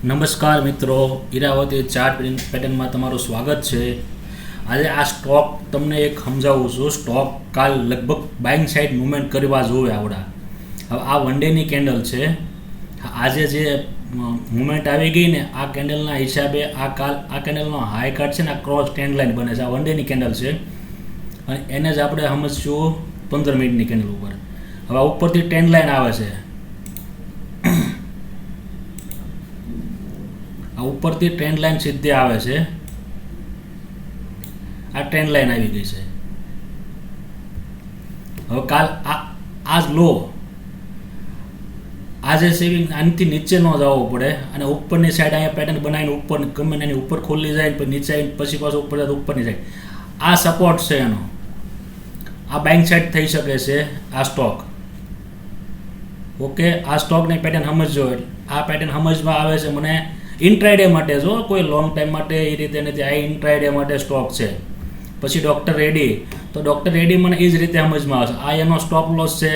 નમસ્કાર મિત્રો, ઈરાવતી ચાર્ટ પેટર્નમાં તમારું સ્વાગત છે. આજે આ સ્ટોક તમને એક સમજાવું છું. સ્ટોક કાલ લગભગ બાઇંગ સાઇડ મુવમેન્ટ કરવા જોવે આવડા. હવે આ વન ડેની કેન્ડલ છે. આજે જે મુવમેન્ટ આવી ગઈ ને આ કેન્ડલના હિસાબે આ કેન્ડલનો હાઈ કાર્ડ છે ને આ ક્રોસ ટ્રેન્ડ લાઇન બને છે. આ વન ડેની કેન્ડલ છે અને એને જ આપણે સમજશું 15 મિનિટની કેન્ડલ ઉપર. હવે ઉપરથી ટ્રેન્ડ લાઇન આવે છે. આ ઉપરથી ટ્રેન્ડ લાઇન સીધી આવે છે. આ ટ્રેન્ડ લાઇન આવી ગઈ છે. હવે કાલ આ લો આજે સેવિંગ આનાથી નીચે ન જવું પડે અને ઉપરની સાઈડ અહીંયા પેટર્ન બનાવીને ઉપર ગમે એની ઉપર ખોલી જાય પછી નીચે આવીને પછી પાછું ઉપર જાય ઉપરની સાઈડ આ સપોર્ટ છે એનો. આ બેંક સાઈડ થઈ શકે છે આ સ્ટોક. ઓકે, આ સ્ટોકની પેટર્ન સમજજો. આ પેટર્ન સમજમાં આવે છે મને ઇન્ટ્રાડે માટે. જો કોઈ લોંગ ટાઈમ માટે એ રીતે નથી. આ ઇન્ટ્રાડે માટે સ્ટોક છે. પછી ડૉક્ટર રેડી, તો ડૉક્ટર રેડી મને એ જ રીતે સમજમાં આવશે. આ એનો સ્ટોપ લોસ છે.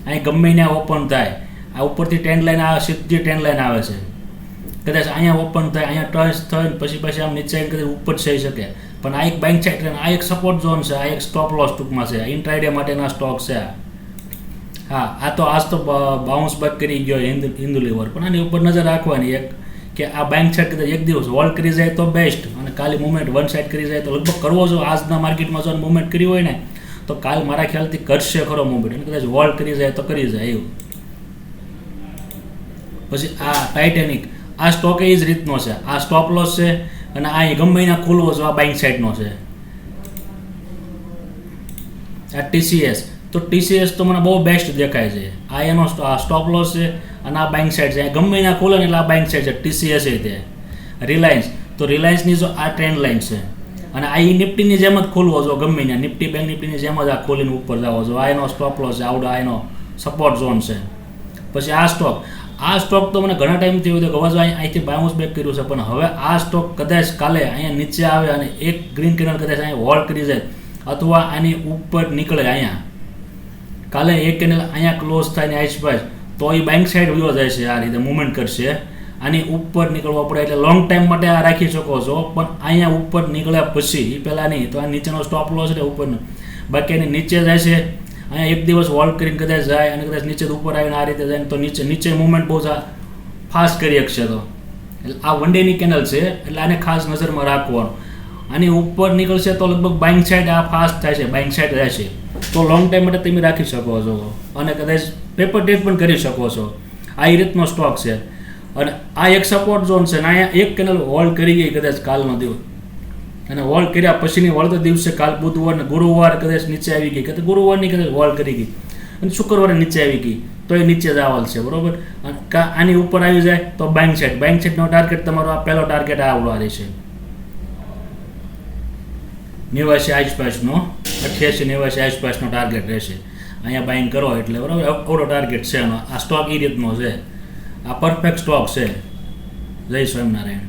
અહીં ગમે ત્યાં ઓપન થાય. આ ઉપરથી ટ્રેન્ડ લાઈન આવે, સીધી ટ્રેન્ડ લાઈન આવે છે. કદાચ અહીંયા ઓપન થાય, અહીંયા ટચ થાય પછી આમ નીચે કદાચ ઉપર જઈ શકે. પણ આ એક બેંક સાઇડ, આ એક સપોર્ટ ઝોન છે. આ એક સ્ટોપ લોસ ટૂંકમાં છે. ઇન્ટ્રાડે માટેના સ્ટોક છે. હા, આજ તો બાઉન્સ બેક કરી ગયો હિન્દુ લીવર. પણ આની ઉપર નજર રાખવાની એક કે આ બેંક સાઇડ કદાચ એક દિવસ હોલ્ડ કરી જાય તો બેસ્ટ, અને કાલે મુવમેન્ટ વન સાઇડ કરી જાય તો લગભગ કરવો જો. આજના માર્કેટમાં જો મુવમેન્ટ કરી હોય ને તો કાલ મારા ખ્યાલથી કરશે ખરો મુવમેન્ટ, અને કદાચ હોલ્ડ કરી જાય તો કરી જાય એવું. પછી આ ટાઇટેનિક, આ સ્ટોક એ જ રીતનો છે. આ સ્ટોપ લોસ છે અને આ ગમે એના ખુલવો છો. આ બેંક સાઇડનો છે. આ TCS, તો TCS તો મને બહુ બેસ્ટ દેખાય છે. આ એનો સ્ટોપ લોસ છે અને આ બેંક સાઇડ છે. ગમે એના ખોલે ને એટલે આ બેંક સાઇડ છે. TCS એ તે. રિલાયન્સ, તો રિલાયન્સની જો આ ટ્રેન્ડ લાઇન છે અને આ નિફ્ટીની જેમ જ ખોલવો છો. ગમે ત્યાં નિફ્ટી બેંક નિફ્ટીની જેમ જ આ ખોલીને ઉપર જાવો છો. આ એનો સ્ટોપ લોસ છે. આવડો આ એનો સપોર્ટ ઝોન છે. પછી આ સ્ટોક તો મને ઘણા ટાઈમથી એવું થયું કે હવે અહીંથી બાઉન્સ બેક કર્યું છે, પણ હવે આ સ્ટોક કદાચ કાલે અહીંયા નીચે આવે અને એક ગ્રીન કેન્ડલ કદાચ અહીંયા હોલ્ડ કરી જાય અથવા આની ઉપર નીકળે, અહીંયા કાલે એક કેન્ડલ અહીંયા ક્લોઝ થાય ને આસપાસ, તો એ બેંક સાઈડ વયો જાય છે. આ રીતે મુવમેન્ટ કરશે. આની ઉપર નીકળવો પડે એટલે લોંગ ટાઈમ માટે આ રાખી શકો છો. પણ અહીંયા ઉપર નીકળ્યા પછી એ પહેલાં નહીં, તો આ નીચેનો સ્ટોપ લોસ છે ઉપરનો. બાકી એની નીચે જાય છે. અહીંયા એક દિવસ હોલ્ડ કરીને કદાચ જાય અને કદાચ નીચે ઉપર આવીને આ રીતે જાય ને તો નીચે મુવમેન્ટ બહુ ફાસ્ટ કરી શકશે. તો એટલે આ વન ડેની કેન્ડલ છે એટલે આને ખાસ નજરમાં રાખવાનું. આની ઉપર નીકળશે તો લગભગ બાઇંગ સાઇડ આ ફાસ્ટ થાય છે, બાઇંગ સાઇડ રહેશે તો લોંગ ટાઈમ માટે તમે રાખી શકો છો અને કદાચ પેપર ટ્રેડ પણ કરી શકો છો. આ રીતનો સ્ટોક છે. અને આ એક સપોર્ટ ઝોન છે અને અહીંયા એક કેન્ડલ હોલ્ડ કરી ગઈ કદાચ કાલનો દિવસ, અને હોલ્ડ કર્યા પછીની વળતો દિવસે કાલ બુધવાર ને ગુરુવાર કદાચ નીચે આવી ગઈ, કદાચ ગુરુવારની કદાચ હોલ્ડ કરી ગઈ અને શુક્રવારે નીચે આવી ગઈ તો એ નીચે જ આવલ છે. બરોબર. આની ઉપર આવી જાય તો બેંક સાઇડનો ટાર્ગેટ તમારો આ પહેલો ટાર્ગેટ આવડો રહેશે 89 આસપાસનો, 88-89 આસપાસનો ટાર્ગેટ રહેશે. અહીંયા બાઇંગ કરો એટલે બરાબર આવડો ટાર્ગેટ છે એનો. આ સ્ટોક એ રીતનો છે. આ પરફેક્ટ સ્ટોક છે. જય સ્વામિનારાયણ.